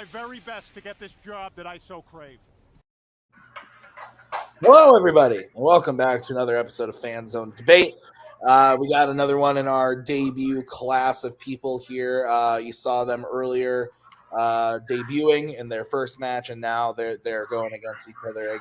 my very best to get this job that I so crave. Hello, everybody, and welcome back to another episode of Fanzone Debate. We got another one in our debut class of people here. You saw them earlier debuting in their first match, and now they're going against each other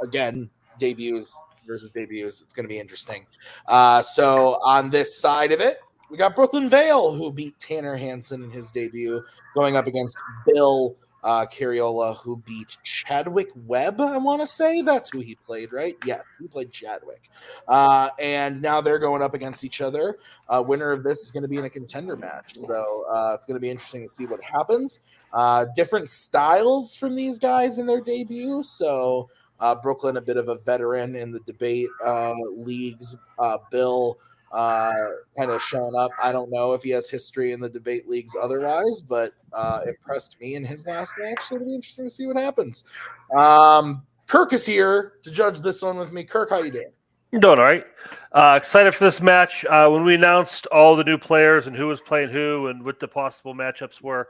again. Debuts versus debuts. It's going to be interesting. So on this side of it, we got Brooklyn Vail, who beat Tanner Hansen in his debut, going up against Bill Cariola, who beat Chadwick Webb, I want to say. That's who he played, right? Yeah, he played Chadwick. And now they're going up against each other. Winner of this is going to be in a contender match. So it's going to be interesting to see what happens. Different styles from these guys in their debut. So Brooklyn, a bit of a veteran in the debate leagues. Bill kind of showing up. I don't know if he has history in the debate leagues otherwise, but impressed me in his last match. So it'll be interesting to see what happens. Kirk is here to judge this one with me. Kirk, how you doing? I'm doing all right. Excited for this match. When we announced all the new players and who was playing who and what the possible matchups were,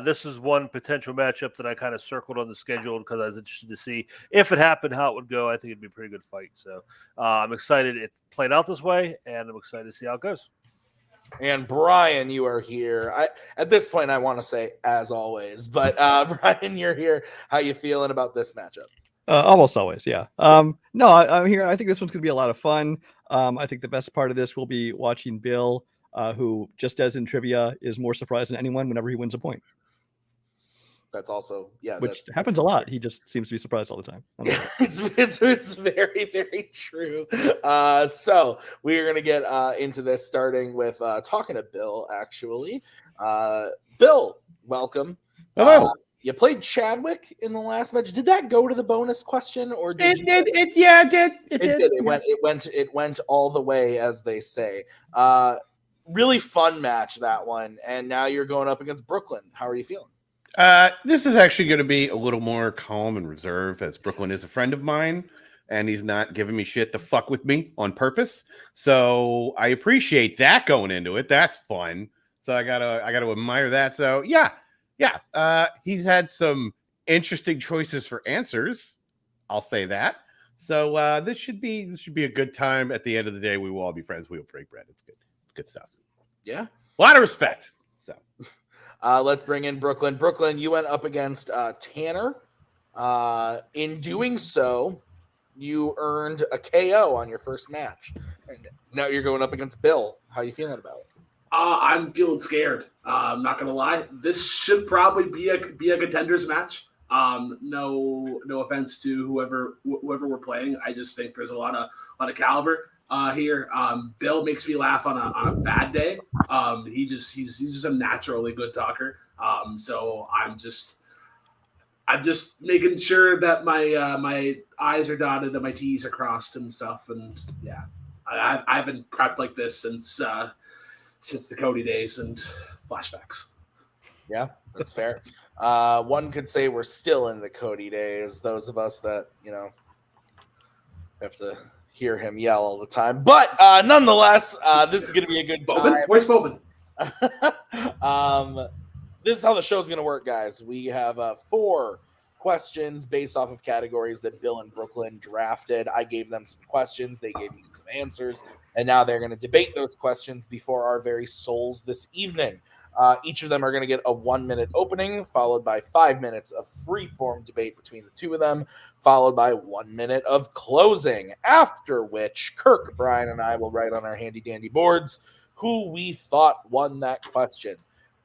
this is one potential matchup that I kind of circled on the schedule because I was interested to see if it happened, how it would go. I think it'd be a pretty good fight. So I'm excited it's played out this way, and I'm excited to see how it goes. And Brian, you are here. At this point, I want to say as always, but Brian, you're here. How you feeling about this matchup? Almost always, yeah. No, I'm here. I think this one's going to be a lot of fun. I think the best part of this will be watching Bill, who, just as in trivia, is more surprised than anyone whenever he wins a point. That's also, yeah. Which happens a lot. He just seems to be surprised all the time. It's very, very true. So we are going to get into this, starting with talking to Bill, actually. Bill, welcome. Hello. You played Chadwick in the last match. Did that go to the bonus question, or did it did? It did. It went all the way, as they say. Really fun match, that one. And now you're going up against Brooklyn. How are you feeling? This is actually going to be a little more calm and reserved, as Brooklyn is a friend of mine, and he's not giving me shit to fuck with me on purpose. So I appreciate that going into it. That's fun. So I gotta admire that. So yeah. He's had some interesting choices for answers. I'll say that. So this should be a good time. At the end of the day, we will all be friends. We will break bread. It's good stuff. Yeah, a lot of respect. So let's bring in Brooklyn. Brooklyn, you went up against Tanner. In doing so, you earned a KO on your first match. And now you're going up against Bill. How are you feeling about it? I'm feeling scared. I'm not gonna lie. This should probably be a contenders match. No offense to whoever we're playing. I just think there's a lot of caliber here. Bill makes me laugh on a bad day. He's just a naturally good talker. So I'm just making sure that my I's are dotted and my T's are crossed and stuff. And yeah, I haven't prepped like this since the Cody days and flashbacks. Yeah, that's fair. One could say we're still in the Cody days, those of us that, have to hear him yell all the time. But nonetheless, this is going to be a good time. Where's Boatman? This is how the show's going to work, guys. We have 4 questions based off of categories that Bill and Brooklyn drafted. I gave them some questions. They gave me some answers. And now they're going to debate those questions before our very souls this evening. Each of them are going to get a 1-minute opening, followed by 5 minutes of free-form debate between the two of them, followed by 1 minute of closing, after which Kirk, Brian, and I will write on our handy-dandy boards who we thought won that question.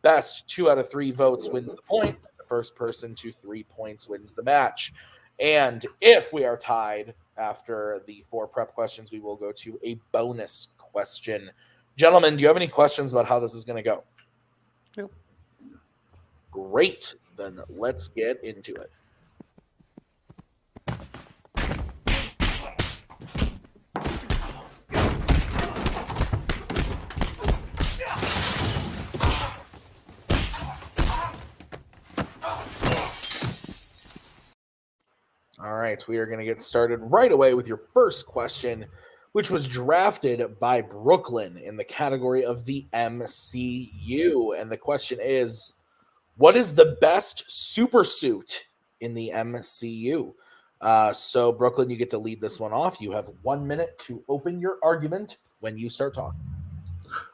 Best 2 out of 3 votes wins the point. The first person to 3 points wins the match. And if we are tied after the 4 prep questions, we will go to a bonus question. Gentlemen, do you have any questions about how this is going to go? Nope. Great. Then let's get into it. All right, we are going to get started right away with your first question, which was drafted by Brooklyn in the category of the MCU. And the question is, What is the best super suit in the MCU? So, Brooklyn, you get to lead this one off. You have 1 minute to open your argument when you start talking.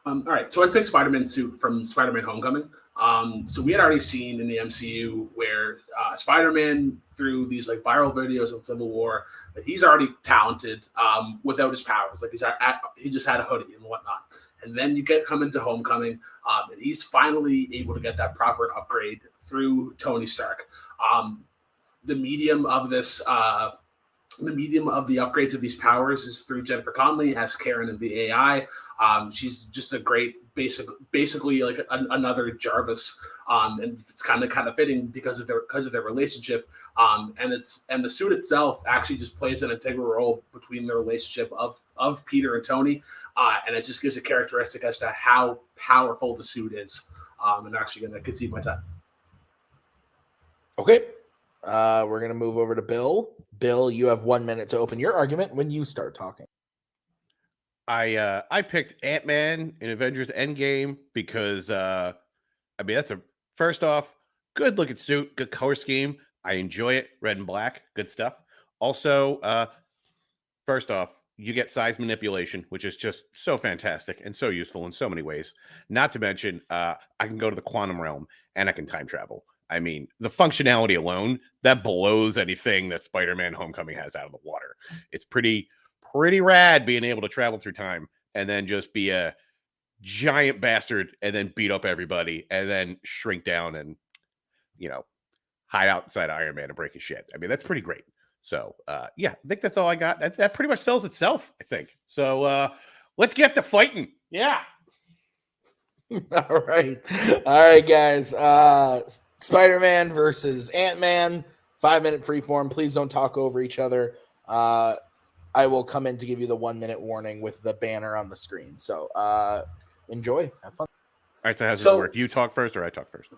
All right, so I picked Spider-Man suit from Spider-Man Homecoming. So we had already seen in the MCU where Spider-Man, through these like viral videos of Civil War, that he's already talented without his powers. Like he just had a hoodie and whatnot. And then you come into Homecoming, and he's finally able to get that proper upgrade through Tony Stark. The medium of this. The medium of the upgrades of these powers is through Jennifer Connelly as Karen in the AI. She's just a great, basically like another Jarvis, and it's kind of fitting because of their relationship. And the suit itself actually just plays an integral role between the relationship of Peter and Tony, and it just gives a characteristic as to how powerful the suit is. I'm actually going to concede my time. Okay. We're going to move over to Bill. Bill, you have 1 minute to open your argument when you start talking. I picked Ant-Man in Avengers Endgame because that's first off, good looking suit, good color scheme. I enjoy it, red and black, good stuff. Also, first off, you get size manipulation, which is just so fantastic and so useful in so many ways. Not to mention, I can go to the quantum realm and I can time travel. I mean, the functionality alone, that blows anything that Spider-Man Homecoming has out of the water. It's pretty rad being able to travel through time and then just be a giant bastard and then beat up everybody and then shrink down and, hide outside Iron Man and break his shit. I mean, that's pretty great. So, I think that's all I got. That pretty much sells itself, I think. So, let's get to fighting. Yeah. All right, guys. Spider-Man versus Ant-Man, 5 minute freeform. Please don't talk over each other. I will come in to give you the 1 minute warning with the banner on the screen. So enjoy. Have fun. All right, so how does this work? You talk first or I talk first?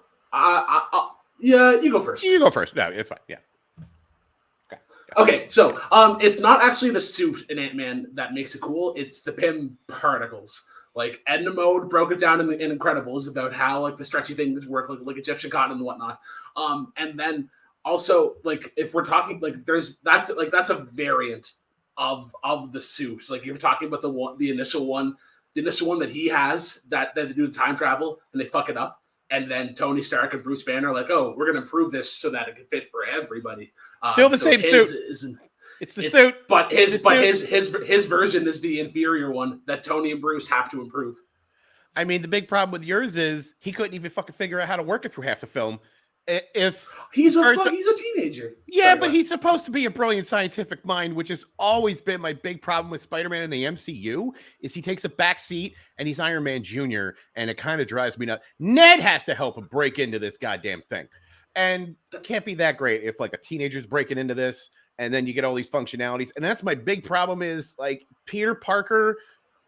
Yeah, you go first. You go first. No, it's fine. Yeah. Okay, so it's not actually the suit in Ant-Man that makes it cool. It's the PIM particles. Like Edna Mode broke it down in Incredibles about how like the stretchy things work, like Egyptian cotton and whatnot. And then also like if we're talking like that's a variant of the suit. Like you're talking about the initial one that he has that they do the time travel and they fuck it up. And then Tony Stark and Bruce Banner are like, oh, we're gonna improve this so that it can fit for everybody. Still the same suit. It's the suit, but his version is the inferior one that Tony and Bruce have to improve. I mean, the big problem with yours is he couldn't even fucking figure out how to work it through half the film. If he's a teenager. Yeah, sorry, but he's supposed to be a brilliant scientific mind, which has always been my big problem with Spider-Man in the MCU, is he takes a back seat and he's Iron Man Jr., and it kind of drives me nuts. Ned has to help him break into this goddamn thing. And it can't be that great if like a teenager's breaking into this. And then you get all these functionalities. And that's my big problem is like Peter Parker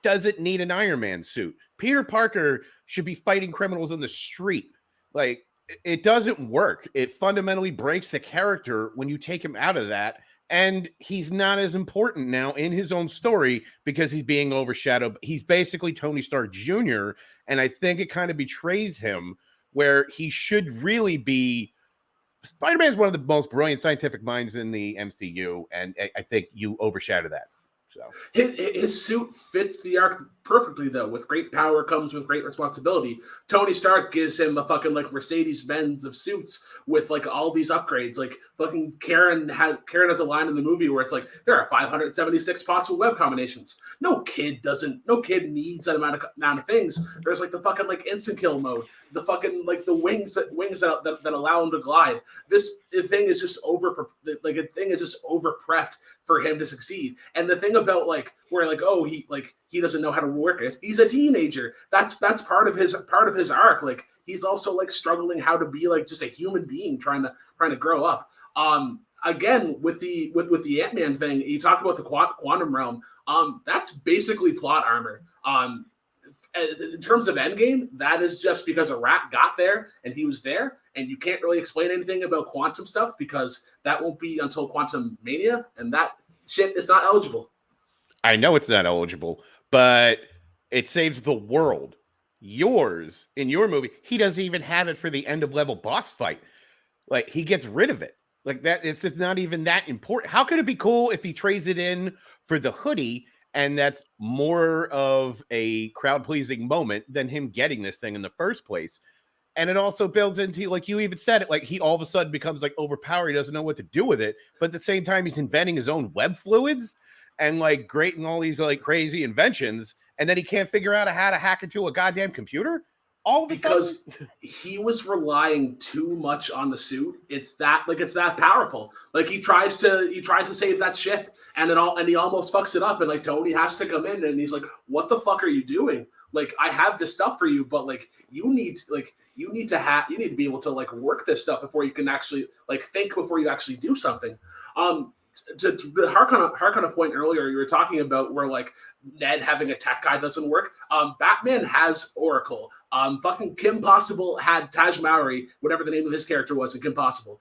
doesn't need an Iron Man suit. Peter Parker should be fighting criminals in the street. Like it doesn't work. It fundamentally breaks the character when you take him out of that. And he's not as important now in his own story because he's being overshadowed. He's basically Tony Stark Jr. And I think it kind of betrays him where he should really be. Spider-Man is one of the most brilliant scientific minds in the MCU, and I think you overshadow that. So his suit fits the arc perfectly, though. With great power comes with great responsibility. Tony Stark gives him a fucking like Mercedes-Benz of suits with like all these upgrades. Like fucking Karen has a line in the movie where it's like there are 576 possible web combinations. No kid needs that amount of things. There's like the fucking like instant kill mode, the fucking like the wings that allow him to glide. This thing is just over prepped for him to succeed. And the thing about like where like he doesn't know how to work it. He's a teenager. That's part of his arc. Like he's also like struggling how to be like just a human being trying to grow up. Again with the Ant-Man thing, you talk about the quantum realm. That's basically plot armor. In terms of Endgame, that is just because a rat got there and he was there, and you can't really explain anything about quantum stuff because that won't be until Quantum Mania, and that shit is not eligible. I know it's not eligible, but it saves the world. yours in your movie, he doesn't even have it for the end of level boss fight. Like, he gets rid of it. Like that, it's not even that important. How could it be cool if he trades it in for the hoodie, and that's more of a crowd-pleasing moment than him getting this thing in the first place? And it also builds into, like you even said it, like he all of a sudden becomes like overpowered. He doesn't know what to do with it. But at the same time, he's inventing his own web fluids and like creating all these like crazy inventions. And then he can't figure out how to hack into a goddamn computer. All of a because sudden, he was relying too much on the suit. It's that powerful. Like he tries to save that ship, and he almost fucks it up. And like Tony has to come in, and he's like, "What the fuck are you doing? Like I have this stuff for you, but like you need to be able to like work this stuff before you can actually like think before you actually do something." To hark on a point earlier, you were talking about where like Ned having a tech guy doesn't work. Batman has Oracle. Fucking Kim Possible had Taj Mowry, whatever the name of his character was in Kim Possible.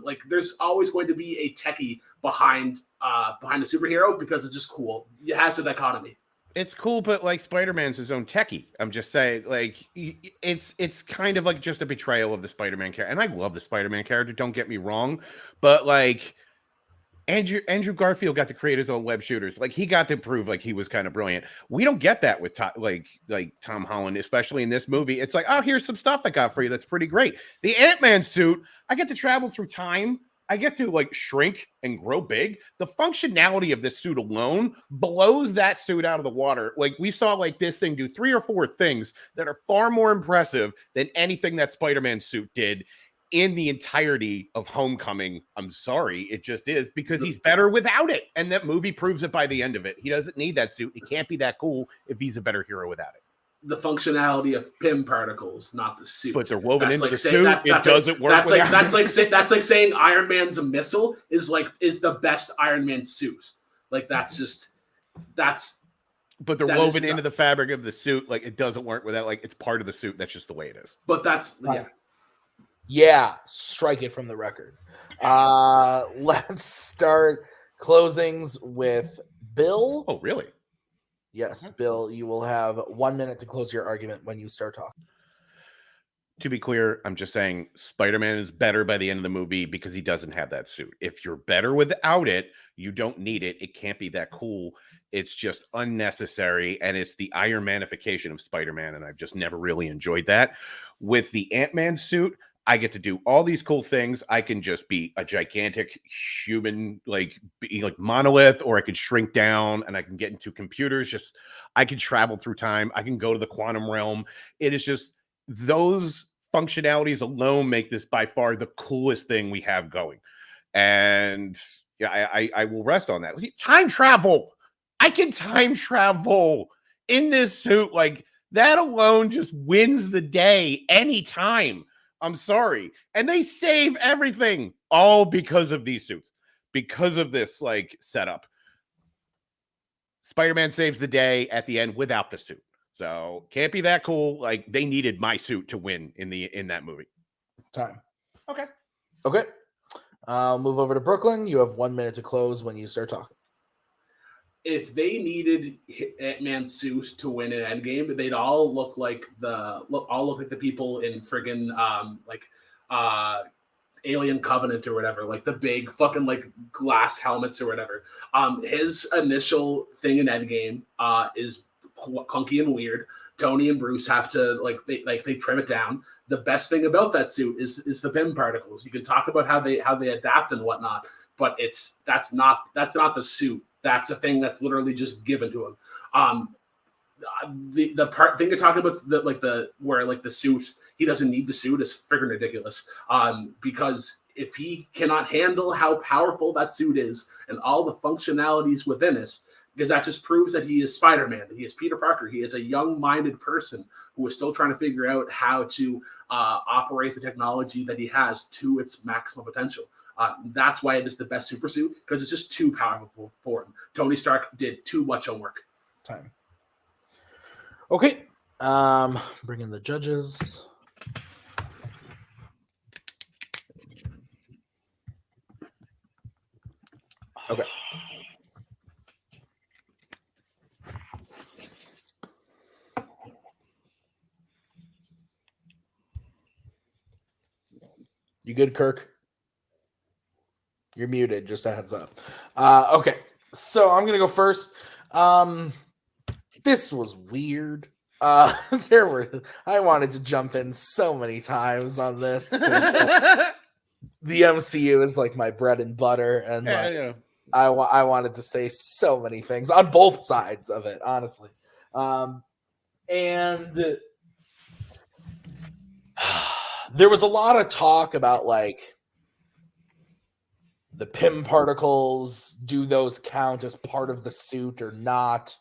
Like there's always going to be a techie behind a superhero because it's just cool. It has a dichotomy. it's cool, but like Spider-Man's his own techie. I'm just saying, like it's kind of like just a betrayal of the Spider-Man character. And I love the Spider-Man character, don't get me wrong, but like Andrew Garfield got to create his own web shooters. Like he got to prove like he was kind of brilliant. We don't get that with like Tom Holland, especially in this movie. It's like, oh, here's some stuff I got for you that's pretty great. The Ant-Man suit, I get to travel through time. I get to like shrink and grow big. The functionality of this suit alone blows that suit out of the water. Like we saw like this thing do 3 or 4 things that are far more impressive than anything that Spider-Man suit did in the entirety of Homecoming. I'm sorry, it just is, because he's better without it. And that movie proves it by the end of it. He doesn't need that suit. He can't be that cool if he's a better hero without it. The functionality of PIM particles, not the suit. But they're woven That's into like the saying, suit. It doesn't work. That's like saying Iron Man's a missile is the best Iron Man suit. Like that's just But they're woven into the fabric of the suit. Like it doesn't work without, like, it's part of the suit. That's just the way it is. But that's Yeah, strike it from the record. Let's start closings with Bill. Oh, really? Yes, Bill, you will have 1 minute to close your argument when you start talking. To be clear, I'm just saying Spider-Man is better by the end of the movie because he doesn't have that suit. If you're better without it, you don't need it. It can't be that cool. It's just unnecessary, and it's the Iron Manification of Spider-Man, and I've just never really enjoyed that. With the Ant-Man suit, I get to do all these cool things. I can just be a gigantic human, like monolith, or I could shrink down and I can get into computers. Just, I can travel through time. I can go to the quantum realm. It is just, those functionalities alone make this by far the coolest thing we have going. And yeah, I will rest on that. Time travel. I can time travel in this suit. Like that alone just wins the day anytime. I'm sorry. And they save everything all because of these suits, because of this like setup. Spider-Man saves the day at the end without the suit. So can't be that cool. Like they needed my suit to win in that movie. Time. Okay. I'll move over to Brooklyn. You have 1 minute to close when you start talking. If they needed Ant-Man's suit to win an Endgame, they'd all look like the people in friggin' Alien Covenant or whatever, like the big fucking like glass helmets or whatever. His initial thing in Endgame is clunky and weird. Tony and Bruce have to they trim it down. The best thing about that suit is the PIM particles. You can talk about how they adapt and whatnot, but that's not the suit. That's a thing that's literally just given to him. The part thing you're talking about, the suit, he doesn't need the suit, is friggin' ridiculous. Because if he cannot handle how powerful that suit is and all the functionalities within it, because that just proves that he is Spider-Man, that he is Peter Parker. He is a young-minded person who is still trying to figure out how to operate the technology that he has to its maximum potential. That's why it is the best super suit, because it's just too powerful for him. Tony Stark did too much homework. Time. Okay. Bring in the judges. Okay. You good, Kirk? You're muted. Just a heads up. Okay, so I'm gonna go first. This was weird. I wanted to jump in so many times on this. The MCU is like my bread and butter, and Yeah. I wanted to say so many things on both sides of it, honestly. And there was a lot of talk about like the PIM particles. Do those count as part of the suit or not?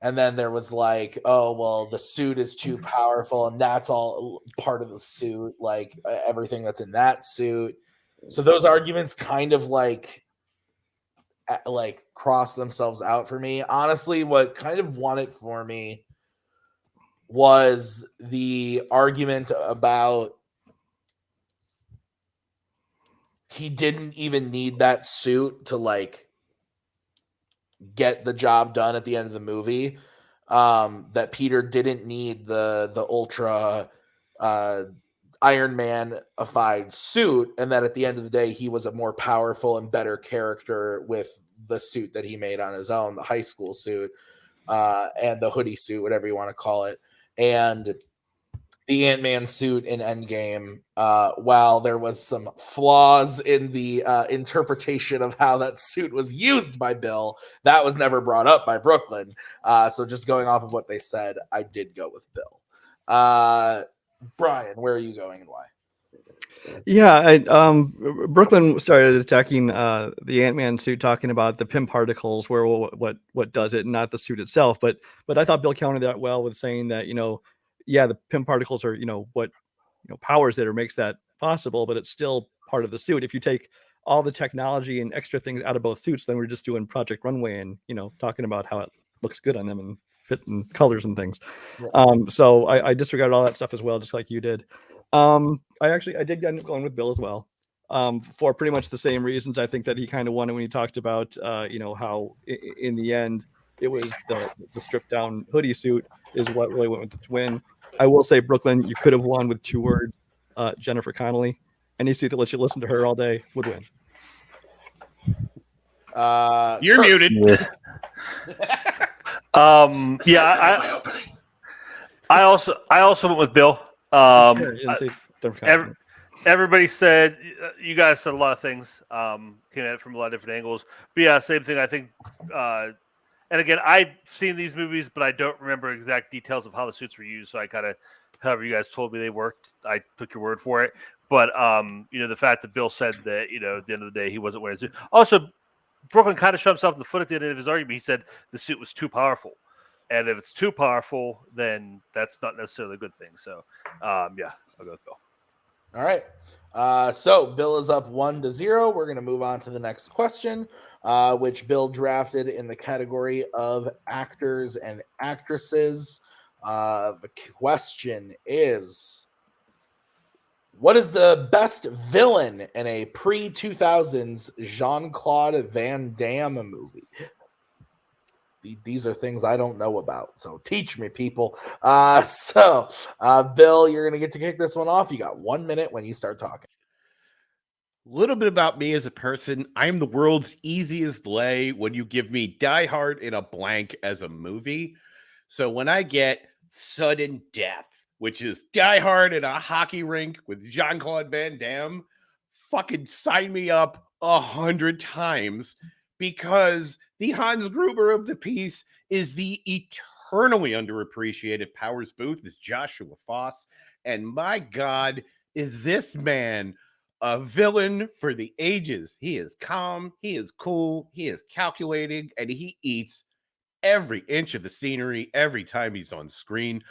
And then there was like, oh, well, the suit is too powerful, and that's all part of the suit, like everything that's in that suit. So those arguments kind of like cross themselves out for me. Honestly, what kind of won it for me was the argument about he didn't even need that suit to like get the job done at the end of the movie. That Peter didn't need the ultra Iron Man-ified suit, and that at the end of the day he was a more powerful and better character with the suit that he made on his own, the high school suit, and the hoodie suit, whatever you want to call it. And the Ant-Man suit in Endgame, while there was some flaws in the interpretation of how that suit was used by Bill, that was never brought up by Brooklyn. So just going off of what they said, I did go with Bill. Brian, where are you going and why? Yeah, Brooklyn started attacking the Ant-Man suit, talking about the PIM particles, where what does it, not the suit itself. But I thought Bill countered that well with saying that, yeah, the PIM particles are, what powers it or makes that possible, but it's still part of the suit. If you take all the technology and extra things out of both suits, then we're just doing Project Runway and talking about how it looks good on them and fit and colors and things. Yeah. So I disregarded all that stuff as well, just like you did. I did end up going with Bill as well, for pretty much the same reasons. I think that he kind of won it when he talked about how in the end it was the stripped down hoodie suit is what really went with the win. I will say, Brooklyn, you could have won with 2 words. Jennifer Connelly. Any suit that lets you listen to her all day would win. You're Kirk. muted. Yeah, I also went with Bill. Everybody said, you guys said a lot of things, came at it from a lot of different angles. But yeah, same thing. I think, and again, I've seen these movies, but I don't remember exact details of how the suits were used. So I kind of, however you guys told me they worked, I took your word for it. But the fact that Bill said that, at the end of the day, he wasn't wearing a suit. Also, Brooklyn kind of shot himself in the foot at the end of his argument. He said the suit was too powerful. And if it's too powerful, then that's not necessarily a good thing. So, I'll go with Bill. All right. So Bill is up 1-0. We're going to move on to the next question, which Bill drafted in the category of actors and actresses. The question is, what is the best villain in a pre-2000s Jean-Claude Van Damme movie? These are things I don't know about, so teach me, people. Bill, you're going to get to kick this one off. You got 1 minute when you start talking. A little bit about me as a person. I'm the world's easiest lay when you give me Die Hard in a blank as a movie. So when I get Sudden Death, which is Die Hard in a hockey rink with Jean-Claude Van Damme, fucking sign me up 100 times, because the Hans Gruber of the piece is the eternally underappreciated Powers Booth as Joshua Foss. And my God, is this man a villain for the ages? He is calm, he is cool, he is calculating, and he eats every inch of the scenery every time he's on screen.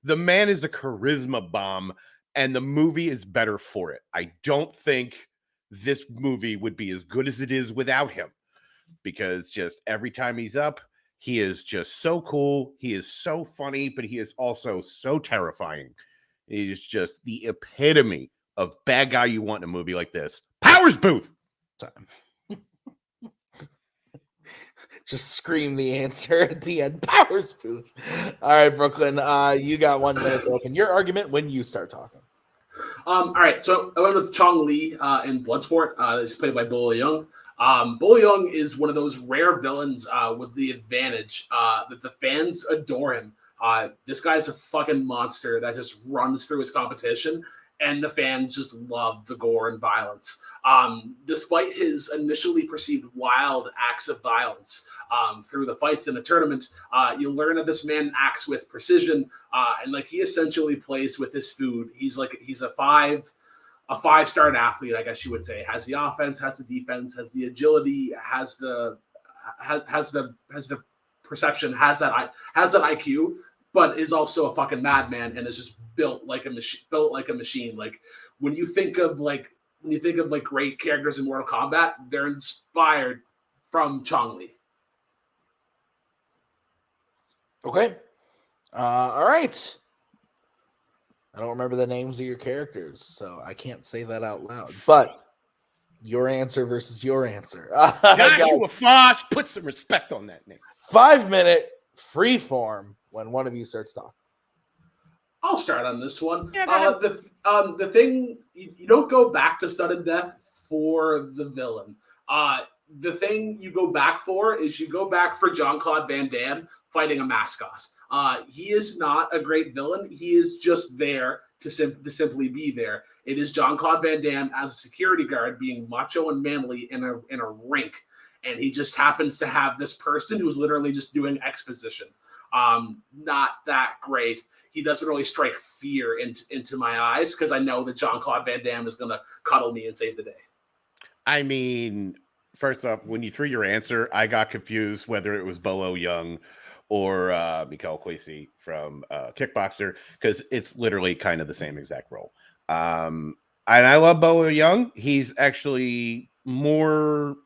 The man is a charisma bomb, and the movie is better for it. I don't think this movie would be as good as it is without him, because just every time he's up, he is just so cool. He is so funny, but he is also so terrifying. He is just the epitome of bad guy you want in a movie like this. Powers Booth! Time. Just scream the answer at the end. Powers Booth. All right, Brooklyn, you got 1 minute to open your argument when you start talking. All right, so I went with Chong Li in Bloodsport. He's played by Bo Young. Bo Young is one of those rare villains with the advantage that the fans adore him. This guy's a fucking monster that just runs through his competition, and the fans just love the gore and violence. Despite his initially perceived wild acts of violence through the fights in the tournament, you learn that this man acts with precision, and like he essentially plays with his food. He's a five-star athlete, I guess you would say. Has the offense, has the defense, has the agility, has the perception, has that IQ, but is also a fucking madman and is just built like a machine. Like when you think of great characters in Mortal Kombat, they're inspired from Chong Li. Okay. All right. I don't remember the names of your characters, so I can't say that out loud. But your answer versus your answer. Joshua Foss, put some respect on that name. 5-minute free form when one of you starts talking. I'll start on this one. Yeah, the thing, you don't go back to sudden death for the villain. The thing you go back for is you go back for Jean-Claude Van Damme fighting a mascot. He is not a great villain. He is just there to simply be there. It is Jean-Claude Van Damme as a security guard being macho and manly in a rink. And he just happens to have this person who's literally just doing exposition. Not that great. He doesn't really strike fear into my eyes because I know that Jean-Claude Van Damme is going to cuddle me and save the day. I mean, first off, when you threw your answer, I got confused whether it was Bolo Young or Mikael Kwesi from Kickboxer, because it's literally kind of the same exact role. And I love Bolo Young. He's actually more,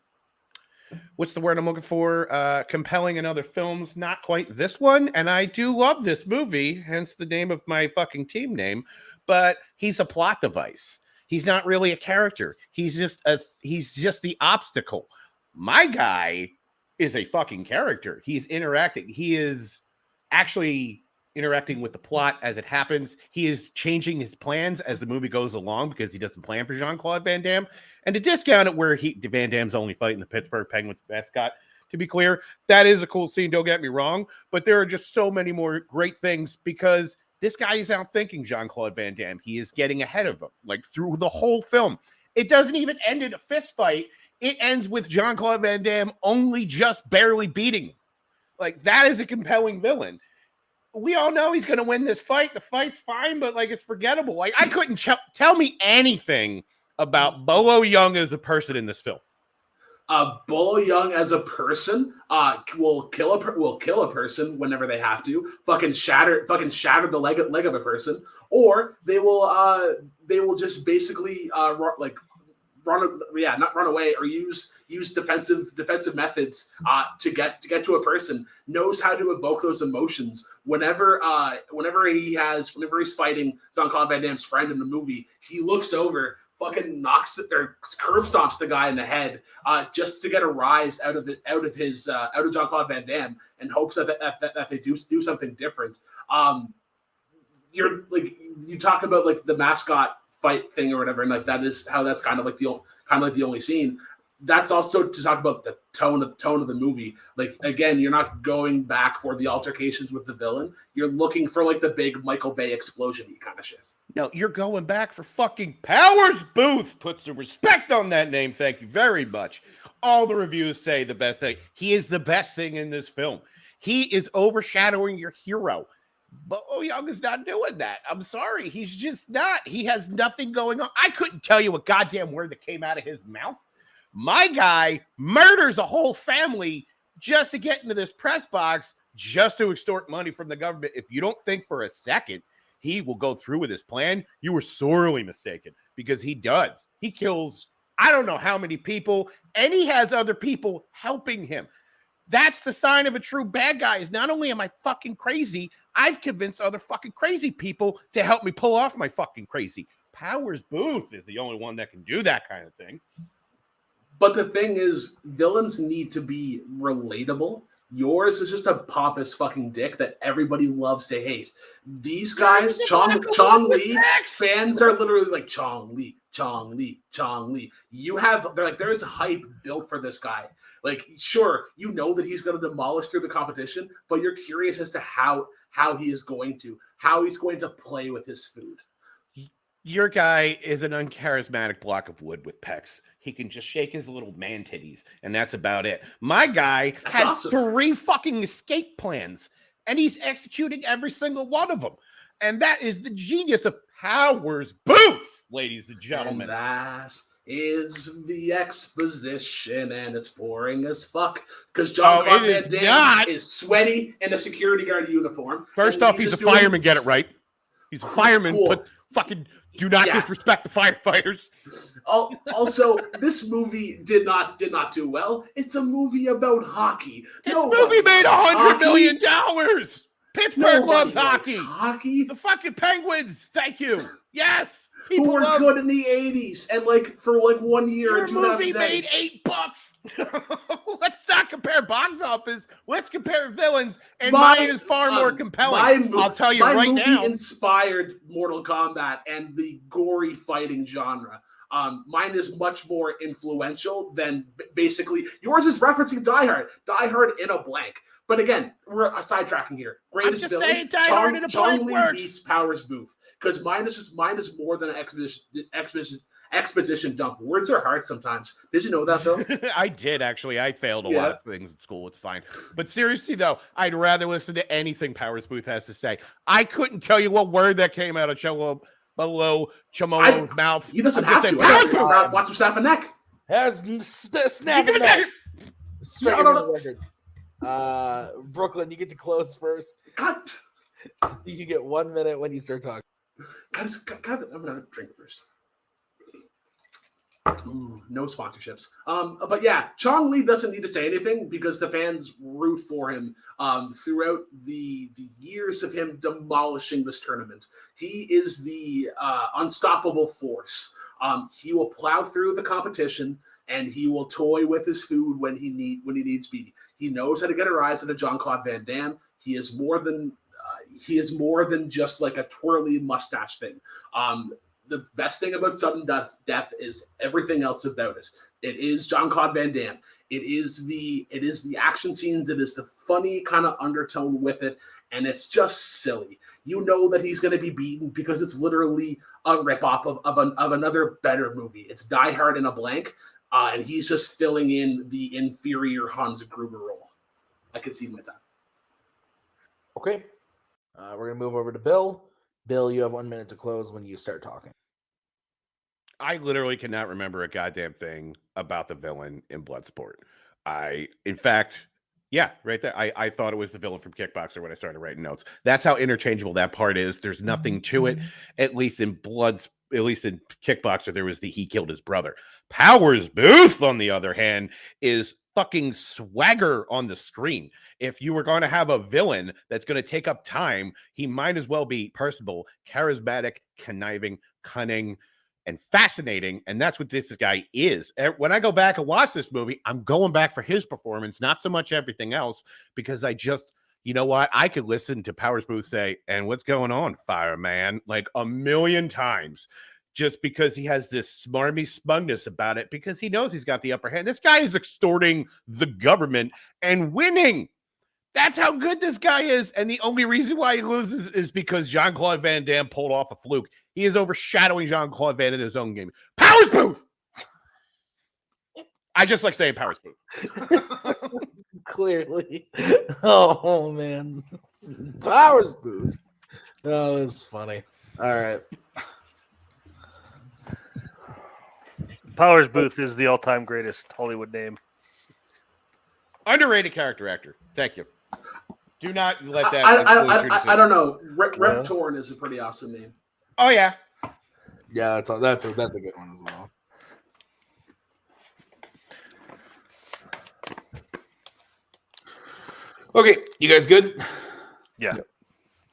what's the word I'm looking for? Compelling in other films, not quite this one. And I do love this movie, hence the name of my fucking team name. But he's a plot device. He's not really a character. He's just the obstacle. My guy is a fucking character. He's interacting. He is actually interacting with the plot as it happens. He is changing his plans as the movie goes along because he doesn't plan for Jean-Claude Van Damme. And to discount it where Van Damme's only fighting the Pittsburgh Penguins mascot, to be clear, that is a cool scene, don't get me wrong, but there are just so many more great things because this guy is outthinking Jean-Claude Van Damme. He is getting ahead of him, like through the whole film. It doesn't even end in a fist fight. It ends with Jean-Claude Van Damme only just barely beating him. Like, that is a compelling villain. We all know he's going to win this fight. The fight's fine, but, like, it's forgettable. Like, I couldn't tell me anything about Bolo Young as a person in this film. Bolo Young as a person will kill a person whenever they have to. Fucking shatter the leg of a person, or they will just basically not run away or use defensive methods to get to a person. Knows how to evoke those emotions whenever he's fighting Jean-Claude Van Damme's friend in the movie. He looks over, fucking knocks or curb stomps the guy in the head just to get a rise out of Jean-Claude Van Damme, and hopes that they do something different. You talk about like the mascot fight thing or whatever, and like that is how that's kind of like the only scene. That's also to talk about the tone of the movie. Like, again, you're not going back for the altercations with the villain. You're looking for like the big Michael Bay explosion-y kind of shit. No, you're going back for fucking Powers Booth. Put some respect on that name. Thank you very much. All the reviews say the best thing. He is the best thing in this film. He is overshadowing your hero. But Young is not doing that. I'm sorry. He's just not. He has nothing going on. I couldn't tell you a goddamn word that came out of his mouth. My guy murders a whole family just to get into this press box, just to extort money from the government. If you don't think for a second he will go through with his plan, you were sorely mistaken, because he does. He kills I don't know how many people, and he has other people helping him. That's the sign of a true bad guy, is not only am I fucking crazy, I've convinced other fucking crazy people to help me pull off my fucking crazy. Powers Booth is the only one that can do that kind of thing. But the thing is, villains need to be relatable. Yours is just a pompous fucking dick that everybody loves to hate. These guys, Chong Li, fans are literally like, Chong Li, Chong Li, Chong Li. They're like, there's hype built for this guy. Like, sure, you know that he's going to demolish through the competition, but you're curious as to how he's going to play with his food. Your guy is an uncharacteristic block of wood with pecs. He can just shake his little man titties, and that's about it. My guy has 3 fucking escape plans, and he's executing every single one of them. And that is the genius of Powers Booth, ladies and gentlemen. And that is the exposition, and it's boring as fuck because Jean-Claude Van Damme is sweaty in a security guard uniform. First off, he's a fireman. Get it right. He's a fireman, cool. But fucking do not disrespect the firefighters. Also, this movie did not do well. It's a movie about hockey. This movie made $100 million. Pittsburgh loves hockey. The fucking Penguins. Thank you. Yes. Who were good in the 80s and for 1 year in 2000. Your movie made $8. Let's not compare box office. Let's compare villains, and mine is far more compelling. I'll tell you right now. My movie inspired Mortal Kombat and the gory fighting genre. Mine is much more influential than basically yours is referencing Die Hard. Die Hard in a blank. But again, we're sidetracking here. Greatest villain, Chong Li beats Powers Booth because mine is more than an exposition dump. Words are hard sometimes. Did you know that though? I did actually. I failed a lot of things at school. It's fine. But seriously though, I'd rather listen to anything Powers Booth has to say. I couldn't tell you what word that came out of Chomolo's mouth. He doesn't have to. Watch him snap a neck. Snap a neck. Straight into the record. Brooklyn, you get to close first. Cut. You get 1 minute when you start talking. I'm gonna drink first. Ooh, no sponsorships. But yeah, Chong Li doesn't need to say anything because the fans root for him throughout the years of him demolishing this tournament. He is the unstoppable force. He will plow through the competition and he will toy with his food when he needs be. He knows how to get a rise out of Jean-Claude Van Damme. He is more than just like a twirly mustache thing. The best thing about sudden death is everything else about it. It is Jean-Claude Van Damme. It is the action scenes. It is the funny kind of undertone with it, and it's just silly. You know that he's going to be beaten because it's literally a ripoff of another better movie. It's Die Hard in a blank, and he's just filling in the inferior Hans Gruber role. I could see my time. Okay, we're gonna move over to Bill. Bill, you have 1 minute to close when you start talking. I literally cannot remember a goddamn thing about the villain in Bloodsport. In fact, right there. I thought it was the villain from Kickboxer when I started writing notes. That's how interchangeable that part is. There's nothing to it. At least in Kickboxer, there was he killed his brother. Powers Booth, on the other hand, is fucking swagger on the screen. If you were going to have a villain that's going to take up time, he might as well be personable, charismatic, conniving, cunning, and fascinating. And that's what this guy is. When I go back and watch this movie, I'm going back for his performance, not so much everything else, because you know what? I could listen to Powers Booth say, "And what's going on, fireman?" like a million times, just because he has this smarmy smugness about it, because he knows he's got the upper hand. This guy is extorting the government and winning. That's how good this guy is. And the only reason why he loses is because Jean-Claude Van Damme pulled off a fluke. He is overshadowing Jean-Claude Van Damme in his own game. Powers Booth! I just like saying Powers Booth. Clearly. Oh, man. Powers Booth. Oh, that's funny. All right. Powers Booth is the all-time greatest Hollywood name. Underrated character actor. Thank you. Do not let that. I don't know. Rip Torn is a pretty awesome name. Oh yeah. Yeah, that's a good one as well. Okay, you guys good? Yeah.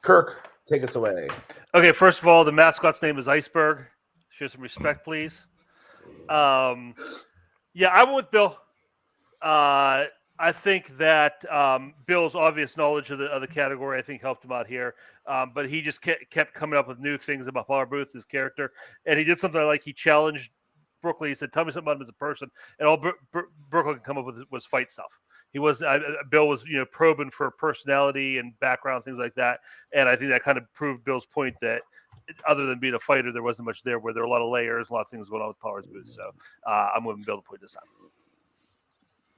Kirk, take us away. Okay, first of all, the mascot's name is Iceberg. Show some respect, please. Yeah, I went with Bill. I think that Bill's obvious knowledge of the category, I think, helped him out here. But he just kept coming up with new things about Power Booth, his character. And he did something like he challenged Brooklyn. He said, tell me something about him as a person. And all Brooklyn could come up with was fight stuff. He was Bill was probing for personality and background, things like that. And I think that kind of proved Bill's point that other than being a fighter, there wasn't much there, where there are a lot of layers, a lot of things going on with Power's Booth. So I'm moving Bill to point this out.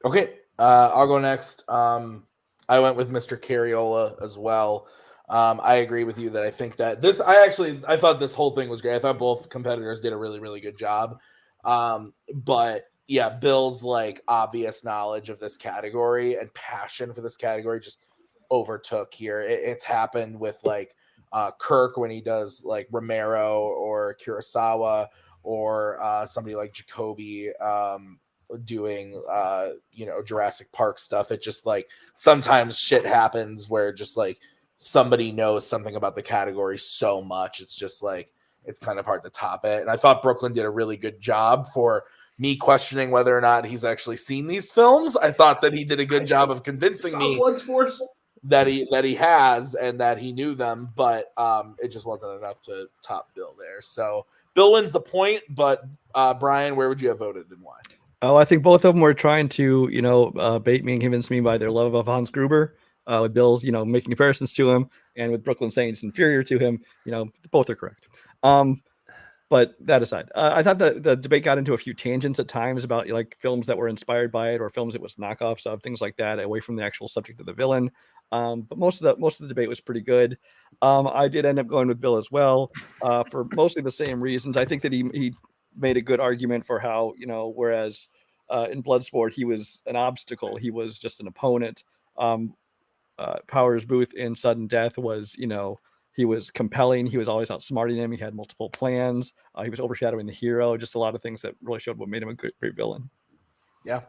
Okay, I'll go next. I went with Mr. Cariola as well. I agree with you that I think that I thought this whole thing was great. I thought both competitors did a really, really good job. But yeah, Bill's like obvious knowledge of this category and passion for this category just overtook here. It's happened with like Kirk when he does like Romero or Kurosawa or somebody like Jacoby doing Jurassic Park stuff. It just like sometimes shit happens where just like somebody knows something about the category so much it's just like it's kind of hard to top it. And I thought Brooklyn did a really good job for me questioning whether or not he's actually seen these films. I thought that he did a good job of convincing me that he has and that he knew them, but it just wasn't enough to top Bill there. So Bill wins the point, but Brian, where would you have voted and why? Oh, I think both of them were trying to, bait me and convince me by their love of Hans Gruber. With Bill's, making comparisons to him, and with Brooklyn saying it's inferior to him. Both are correct. But that aside, I thought that the debate got into a few tangents at times about like films that were inspired by it or films that was knockoffs of, things like that, away from the actual subject of the villain. But most of the debate was pretty good. I did end up going with Bill as well for mostly the same reasons. I think that he made a good argument for how, whereas in Bloodsport, he was an obstacle. He was just an opponent. Powers Booth in Sudden Death was, he was compelling. He was always outsmarting him. He had multiple plans. He was overshadowing the hero. Just a lot of things that really showed what made him a great villain. Yeah.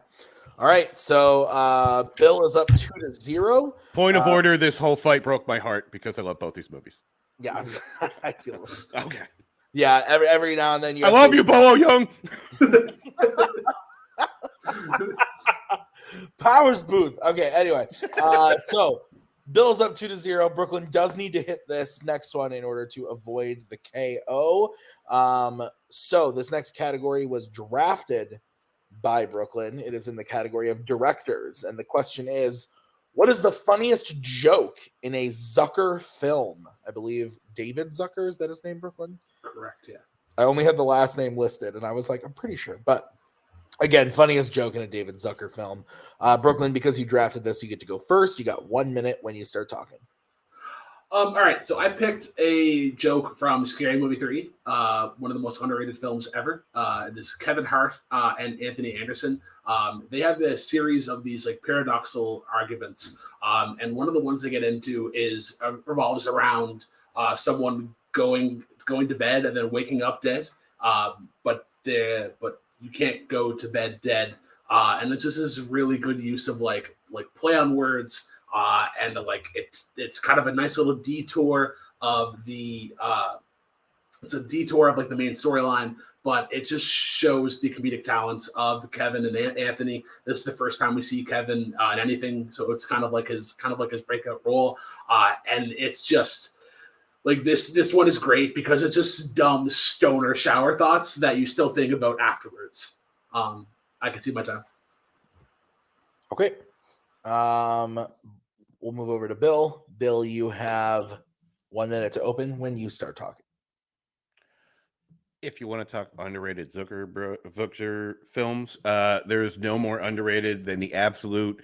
All right. So Bill is up 2-0. Point of order. This whole fight broke my heart because I love both these movies. Yeah. I feel it. Okay. Yeah. Every now and then I love you, Bolo Young. Powers Booth. Okay, anyway. So Bill's up 2-0. Brooklyn does need to hit this next one in order to avoid the KO. So this next category was drafted by Brooklyn. It is in the category of directors. And the question is, what is the funniest joke in a Zucker film? I believe David Zucker, is that his name, Brooklyn? Correct, yeah. I only had the last name listed, and I was like, I'm pretty sure. But again, funniest joke in a David Zucker film. Brooklyn, because you drafted this, you get to go first. You got 1 minute when you start talking. All right, so I picked a joke from Scary Movie 3, one of the most underrated films ever. This is Kevin Hart and Anthony Anderson. They have a series of these like paradoxical arguments, and one of the ones they get into is revolves around someone going to bed and then waking up dead, but you can't go to bed dead, and it's just this really good use of like play on words, and like it's kind of a nice little detour of the it's a detour of like the main storyline, but it just shows the comedic talents of Kevin and Anthony. This is the first time we see Kevin in anything, so it's kind of like his breakout role, and it's just. Like this one is great because it's just dumb stoner shower thoughts that you still think about afterwards. I can see my time. Okay. We'll move over to Bill. Bill, you have 1 minute to open when you start talking. If you want to talk underrated Zucker films, there's no more underrated than the absolute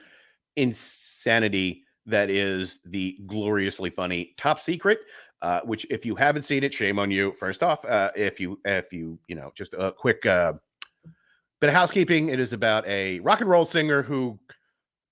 insanity that is the gloriously funny Top Secret. Which, if you haven't seen it, shame on you. First off, if you just a quick bit of housekeeping. It is about a rock and roll singer who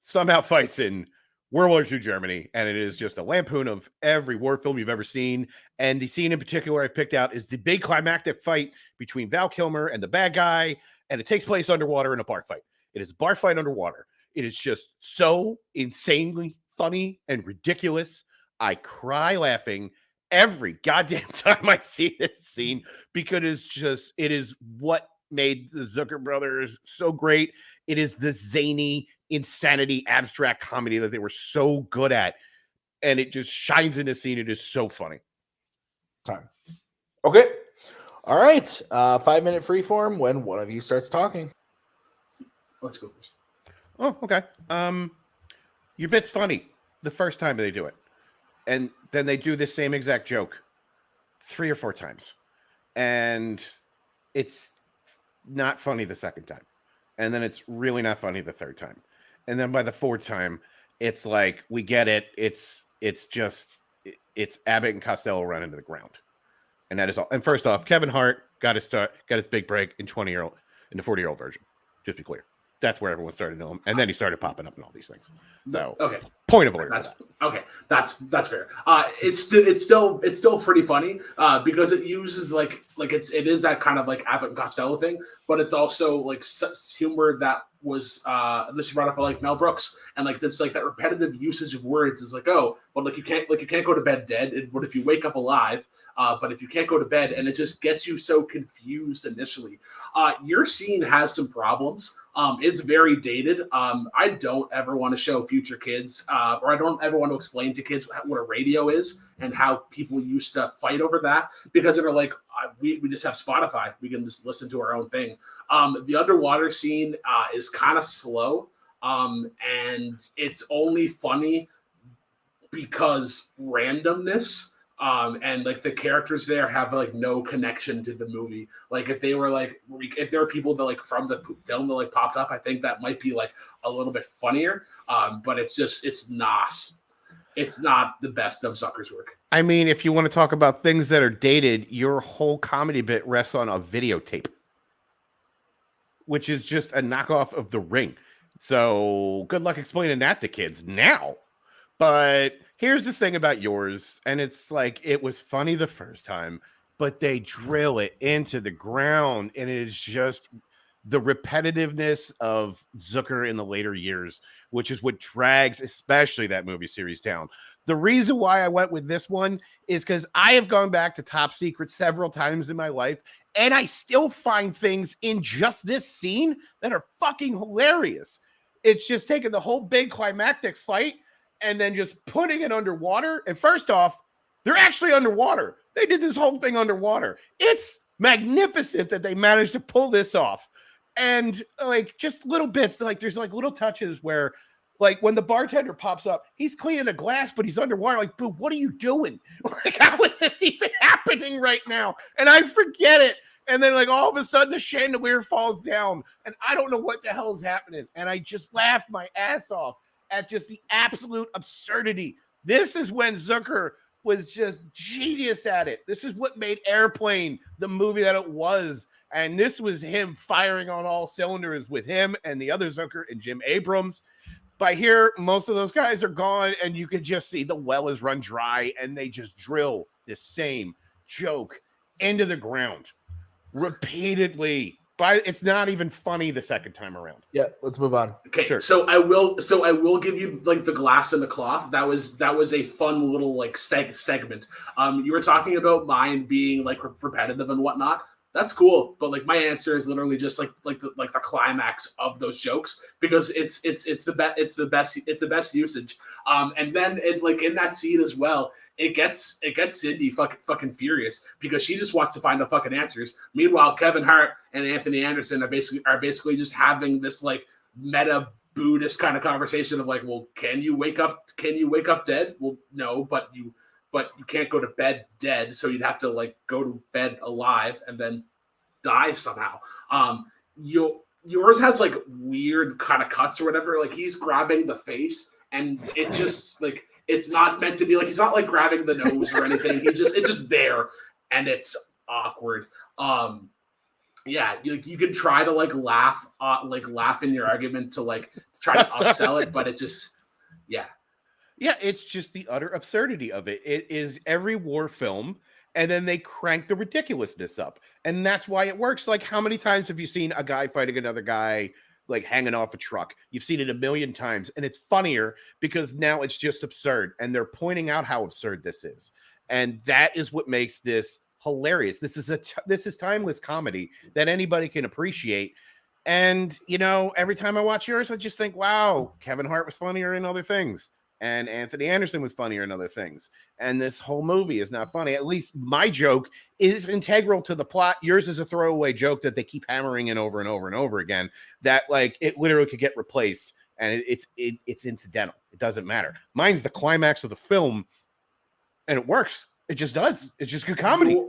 somehow fights in World War II Germany, and it is just a lampoon of every war film you've ever seen. And the scene in particular I picked out is the big climactic fight between Val Kilmer and the bad guy, and it takes place underwater in a bar fight. It is a bar fight underwater. It is just so insanely funny and ridiculous. I cry laughing every goddamn time I see this scene because it is what made the Zucker brothers so great. It is the zany insanity, abstract comedy that they were so good at. And it just shines in the scene. It is so funny. Time. Okay. All right. 5-minute freeform when one of you starts talking. Let's go first. Oh, okay. Your bit's funny the first time they do it. And then they do the same exact joke 3 or 4 times. And it's not funny the second time. And then it's really not funny the third time. And then by the 4th time, it's like, we get it. It's Abbott and Costello run into the ground. And that is all. And first off, Kevin Hart got his big break in the 40-year-old version. Just be clear. That's where everyone started to know him. And then he started popping up in all these things. So okay. Point of order. That's fair. It's still pretty funny because it uses like it is that kind of like Abbott and Costello thing, but it's also like humor that was unless you brought up like Mel Brooks, and like this like that repetitive usage of words is like, oh, but like you can't go to bed dead. But if you wake up alive, but if you can't go to bed, and it just gets you so confused initially. Your scene has some problems. It's very dated. I don't ever want to show future kids, or I don't ever want to explain to kids what a radio is and how people used to fight over that, because they're like, we just have Spotify. We can just listen to our own thing. The underwater scene is kind of slow, and it's only funny because randomness. And like the characters there have like no connection to the movie. Like if there were people that like from the film that like popped up, I think that might be like a little bit funnier. But it's not the best of Zucker's work. I mean, if you want to talk about things that are dated, your whole comedy bit rests on a videotape, which is just a knockoff of The Ring. So good luck explaining that to kids now. But here's the thing about yours, and it's like it was funny the first time, but they drill it into the ground, and it is just the repetitiveness of Zucker in the later years, which is what drags especially that movie series down. The reason why I went with this one is because I have gone back to Top Secret several times in my life, and I still find things in just this scene that are fucking hilarious. It's just taking the whole big climactic fight and then just putting it underwater. And first off, they're actually underwater. They did this whole thing underwater. It's magnificent that they managed to pull this off. And like just little bits, like there's like little touches where like when the bartender pops up, he's cleaning a glass, but he's underwater. Like, boo, what are you doing? Like, how is this even happening right now? And I forget it. And then like all of a sudden the chandelier falls down and I don't know what the hell is happening. And I just laughed my ass off at just the absolute absurdity. This is when Zucker was just genius at it. This is what made Airplane the movie that it was. And this was him firing on all cylinders with him and the other Zucker and Jim Abrams. By here, most of those guys are gone, and you can just see the well is run dry, and they just drill the same joke into the ground repeatedly. It's not even funny the second time around. Yeah, let's move on. Okay, Sure. So I will give you like the glass and the cloth. That was a fun little like segment. You were talking about mine being like repetitive and whatnot. That's cool, but like my answer is literally just like the climax of those jokes, because it's the best usage. And then it like in that scene as well, it gets Cindy fucking furious because she just wants to find the fucking answers. Meanwhile, Kevin Hart and Anthony Anderson are basically just having this like meta Buddhist kind of conversation of like, well, can you wake up dead? Well, no, but you can't go to bed dead, so you'd have to like go to bed alive and then die somehow. Yours has like weird kind of cuts or whatever. Like he's grabbing the face, and it just like it's not meant to be like he's not like grabbing the nose or anything. It's just there, and it's awkward. Yeah, you could try to like laugh in your argument to like try to upsell it, but it just Yeah, it's just the utter absurdity of it. It is every war film, and then they crank the ridiculousness up. And that's why it works. Like, how many times have you seen a guy fighting another guy, like, hanging off a truck? You've seen it a million times, and it's funnier because now it's just absurd, and they're pointing out how absurd this is. And that is what makes this hilarious. This is timeless comedy that anybody can appreciate. And, every time I watch yours, I just think, wow, Kevin Hart was funnier in other things. And Anthony Anderson was funnier in other things. And this whole movie is not funny. At least my joke is integral to the plot. Yours is a throwaway joke that they keep hammering in over and over and over again that, like, it literally could get replaced. And it's incidental. It doesn't matter. Mine's the climax of the film, and it works. It just does. It's just good comedy.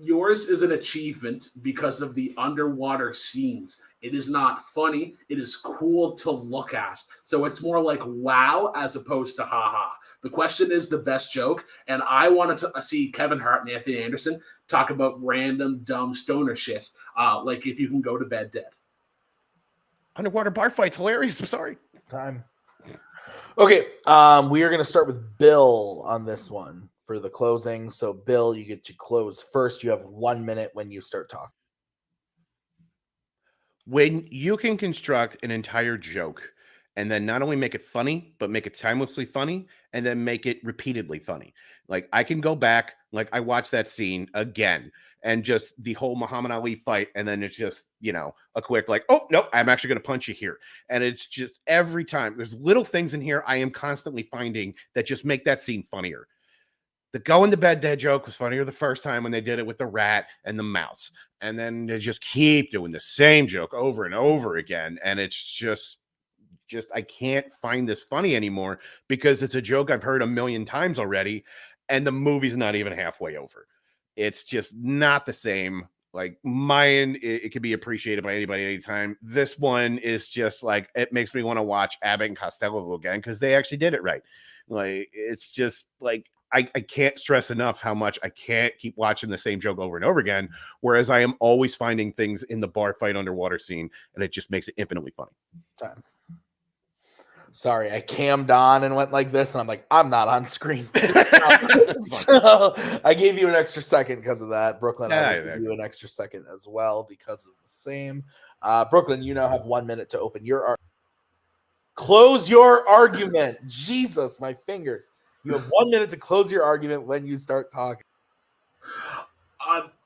Yours is an achievement because of the underwater scenes. It is not funny. It is cool to look at. So it's more like wow as opposed to haha. The question is the best joke. And I wanted to see Kevin Hart and Anthony Anderson talk about random, dumb stoner shit. Like if you can go to bed dead. Underwater bar fight's hilarious. I'm sorry. Time. Okay. We are going to start with Bill on this one for the closing. So, Bill, you get to close first. You have 1 minute when you start talking. When you can construct an entire joke and then not only make it funny, but make it timelessly funny and then make it repeatedly funny. Like I can go back, like I watched that scene again and just the whole Muhammad Ali fight. And then it's just, a quick like, oh, no, I'm actually going to punch you here. And it's just every time there's little things in here I am constantly finding that just make that scene funnier. The going to bed dead joke was funnier the first time when they did it with the rat and the mouse. And then they just keep doing the same joke over and over again. And it's just I can't find this funny anymore because it's a joke I've heard a million times already. And the movie's not even halfway over. It's just not the same. Like mine, it can be appreciated by anybody anytime. This one is just like, it makes me want to watch Abbott and Costello again because they actually did it right. Like, it's just like, I can't stress enough how much I can't keep watching the same joke over and over again, whereas I am always finding things in the bar fight underwater scene, and it just makes it infinitely funny. Time. Sorry, I cammed on and went like this, and I'm like, I'm not on screen. So I gave you an extra second because of that. Brooklyn, I will give you an extra second as well because of the same. Brooklyn, you now have 1 minute to open your argument. Close your argument. Jesus, my fingers. You have 1 minute to close your argument when you start talking.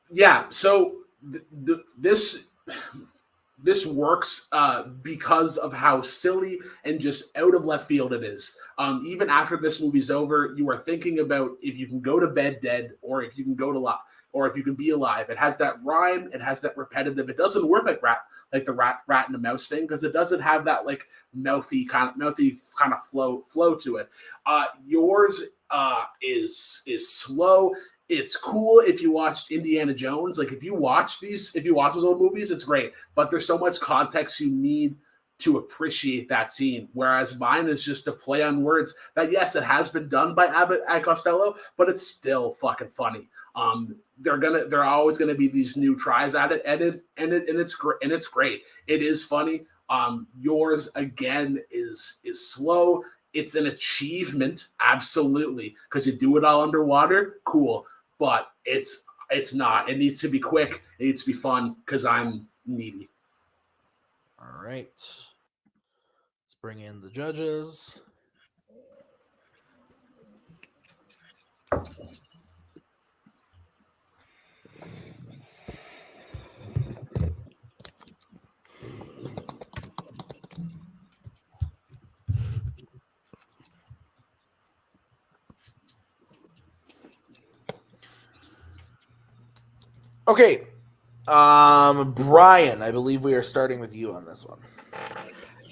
Yeah. So this works because of how silly and just out of left field it is. Even after this movie's over, you are thinking about if you can go to bed dead or if you can or if you can be alive. It has that rhyme. It has that repetitive. It doesn't work like the rat and the mouse thing because it doesn't have that like mouthy kind of flow to it. Yours is slow. It's cool if you watched Indiana Jones. Like if you watch those old movies, it's great. But there's so much context you need to appreciate that scene. Whereas mine is just a play on words that, yes, it has been done by Abbott and Costello, but it's still fucking funny. There are always gonna be these new tries at it, and it's great. It is funny. Yours again is slow. It's an achievement, absolutely, because you do it all underwater, cool. But it's not. It needs to be quick. It needs to be fun because I'm needy. All right. Let's bring in the judges. Okay. Brian, I believe we are starting with you on this one.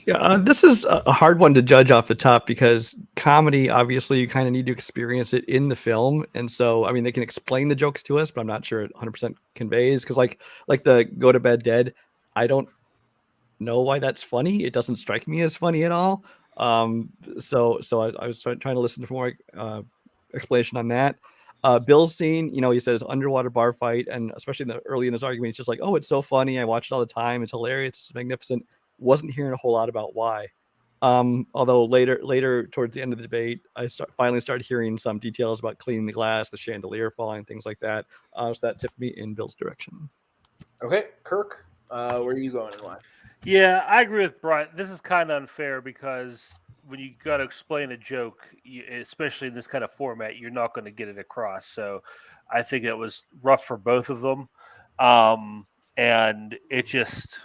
Yeah, this is a hard one to judge off the top because comedy, obviously, you kind of need to experience it in the film. And so, I mean, they can explain the jokes to us, but I'm not sure it 100% conveys because like the go to bed dead, I don't know why that's funny. It doesn't strike me as funny at all. So I was trying to listen for more explanation on that. Bill's scene, he says underwater bar fight, and especially early in his argument, he's just like, "Oh, it's so funny. I watch it all the time. It's hilarious. It's magnificent." Wasn't hearing a whole lot about why. Although later towards the end of the debate, I finally started hearing some details about cleaning the glass, the chandelier falling, things like that. So that tipped me in Bill's direction. Okay, Kirk, where are you going and why? Yeah, I agree with Brian. This is kind of unfair because when you got to explain a joke, especially in this kind of format, you're not going to get it across. So I think it was rough for both of them. And it just,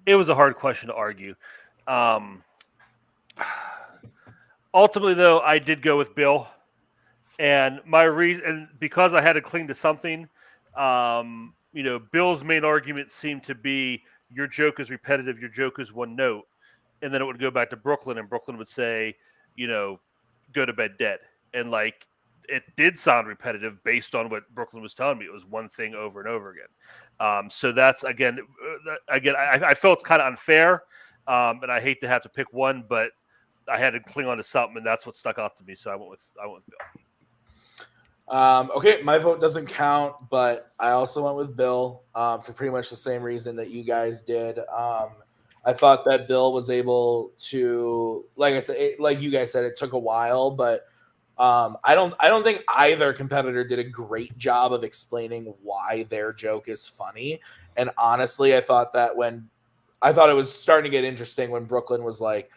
it was a hard question to argue. Ultimately, though, I did go with Bill, and my reason, and because I had to cling to something, Bill's main argument seemed to be your joke is repetitive, your joke is one note, and then it would go back to Brooklyn, and Brooklyn would say, go to bed dead, and like it did sound repetitive based on what Brooklyn was telling me. It was one thing over and over again. So that's again, I felt it's kind of unfair, and I hate to have to pick one, but I had to cling on to something, and that's what stuck out to me. So I went with Bill. Okay, my vote doesn't count, but I also went with Bill for pretty much the same reason that you guys did. I thought that Bill was able to, like I said, like you guys said, it took a while, but I don't think either competitor did a great job of explaining why their joke is funny. And honestly, I thought it was starting to get interesting when Brooklyn was like,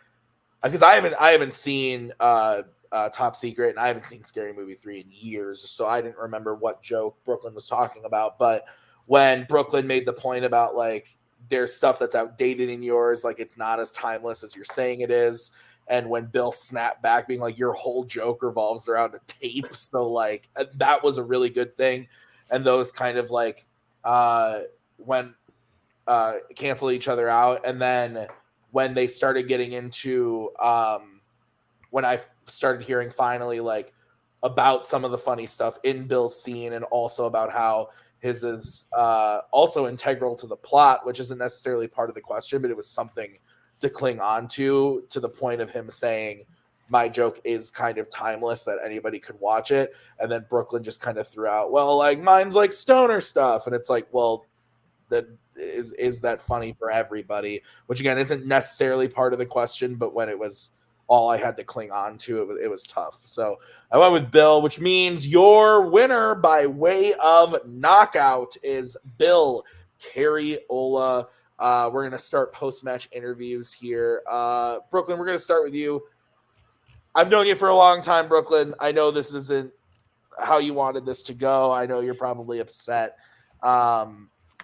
because I haven't seen Top Secret, and I haven't seen Scary Movie 3 in years, so I didn't remember what joke Brooklyn was talking about. But when Brooklyn made the point about like there's stuff that's outdated in yours, like it's not as timeless as you're saying it is, and when Bill snapped back being like your whole joke revolves around a tape, so like that was a really good thing. And those kind of like cancel each other out. And then when they started getting into when I started hearing finally like about some of the funny stuff in Bill's scene, and also about how his is also integral to the plot, which isn't necessarily part of the question, but it was something to cling on to the point of him saying my joke is kind of timeless, that anybody could watch it. And then Brooklyn just kind of threw out, well, like mine's like stoner stuff. And it's like, well, that is that funny for everybody, which again isn't necessarily part of the question, but when it was all I had to cling on to, it was tough. So I went with Bill, which means your winner by way of knockout is Bill Cariola. We're going to start post-match interviews here. Brooklyn, we're going to start with you. I've known you for a long time, Brooklyn. I know this isn't how you wanted this to go. I know you're probably upset.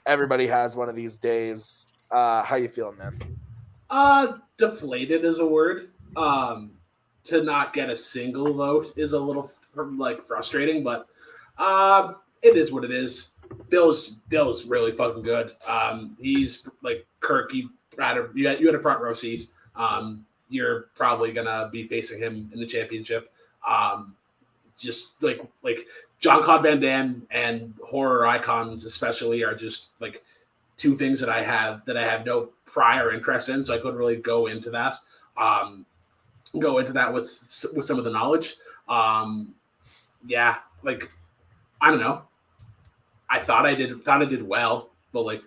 Everybody has one of these days. How you feeling, man? Deflated is a word. To not get a single vote is a little frustrating, but it is what it is. Bill's really fucking good. He's like Kirk. You had a front row seat. You're probably gonna be facing him in the championship. Just like Jean-Claude Van Damme and horror icons especially are just like two things that I have no prior interest in, so I couldn't really go into that. With some of the knowledge. Yeah, like I don't know. I thought I did well, but like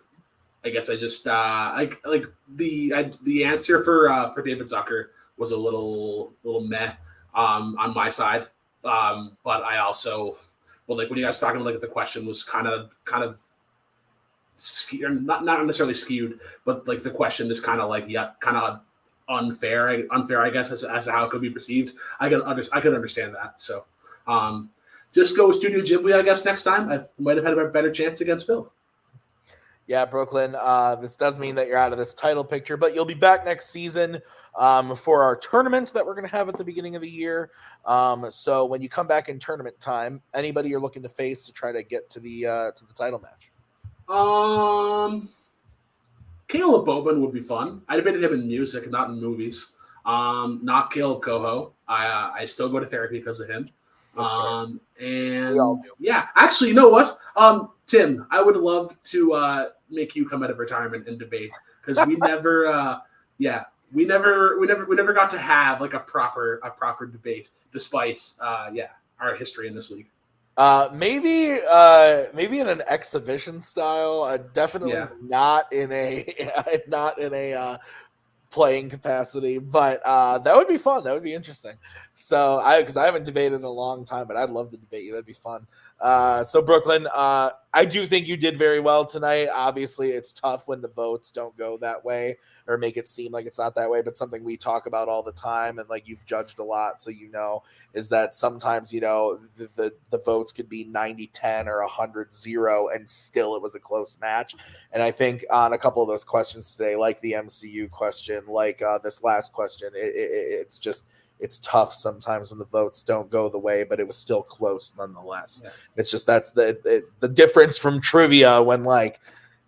I guess I just the answer for David Zucker was a little meh on my side. But I also when you guys talking like the question was kind of not necessarily skewed, but like the question is kind of unfair, I guess, as to how it could be perceived. I could understand that. So just go with Studio Ghibli, I guess, next time. I might have had a better chance against Bill. Yeah, Brooklyn, this does mean that you're out of this title picture, but you'll be back next season for our tournament that we're going to have at the beginning of the year. So when you come back in tournament time, anybody you're looking to face to try to get to the title match? Kaleb Boatman would be fun. I debated him in music, not in movies. Not Kaleb Koho. I still go to therapy because of him. And yeah, actually, you know what? Tim, I would love to make you come out of retirement and debate, because we never got to have like a proper debate, despite our history in this league. Maybe in an exhibition style, definitely not in a playing capacity, but that would be fun. That would be interesting. So because I haven't debated in a long time, but I'd love to debate you. That'd be fun. So Brooklyn, I do think you did very well tonight. Obviously, it's tough when the votes don't go that way or make it seem like it's not that way, but something we talk about all the time and like you've judged a lot, so is that sometimes, the votes could be 90-10 or 100-0 and still it was a close match. And I think on a couple of those questions today, like the MCU question, like this last question, it's tough sometimes when the votes don't go the way, but it was still close nonetheless. Yeah. It's just that's the difference from trivia when like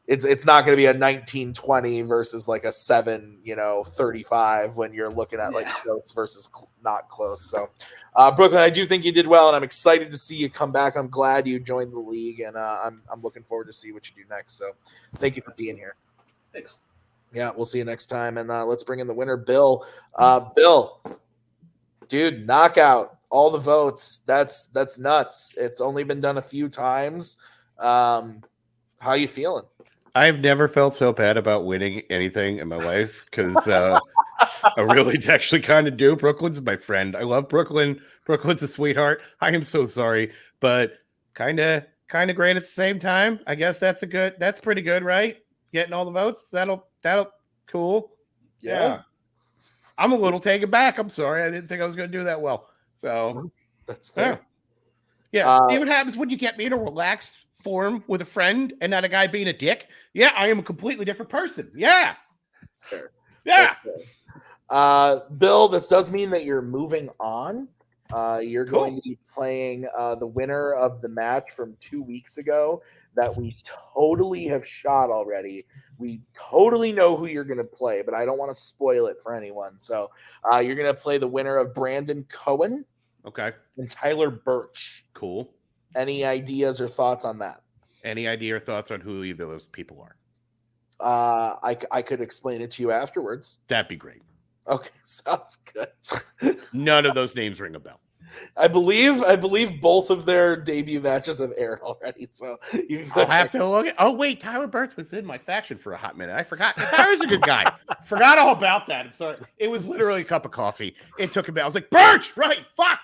it's not going to be a 19-20 versus like a 7-35 when you're looking at like close versus not close. So Brooklyn, I do think you did well, and I'm excited to see you come back. I'm glad you joined the league, and I'm looking forward to see what you do next. So thank you for being here. Thanks. Yeah, we'll see you next time, and let's bring in the winner, Bill. Bill. Dude, knockout, all the votes. That's nuts. It's only been done a few times. How you feeling? I've never felt so bad about winning anything in my life because I really actually kind of do. Brooklyn's my friend. I love Brooklyn. Brooklyn's a sweetheart. I am so sorry, but kind of great at the same time. I guess that's pretty good, right? Getting all the votes. That'll cool. Yeah. I'm a little taken back. I'm sorry. I didn't think I was going to do that well. So that's fair. Yeah. See what happens when you get me in a relaxed form with a friend and not a guy being a dick. Yeah, I am a completely different person. Yeah. That's fair. Yeah. That's fair. Bill, this does mean that you're moving on. You're going to be playing the winner of the match from 2 weeks ago that we totally have shot already. We totally know who you're going to play, but I don't want to spoil it for anyone. So you're going to play the winner of Brandon Cohen. Okay. And Tyler Birch. Cool. Any ideas or thoughts on that? Any idea or thoughts on who either of those people are? I could explain it to you afterwards. That'd be great. Okay, sounds good. None of those names ring a bell. I believe both of their debut matches have aired already, so you can have to look at. Oh wait, Tyler Birch was in my faction for a hot minute. I forgot. Tyler's a good guy. Forgot all about that. I'm sorry. It was literally a cup of coffee. It took a bit. I was like, Birch, right? Fuck.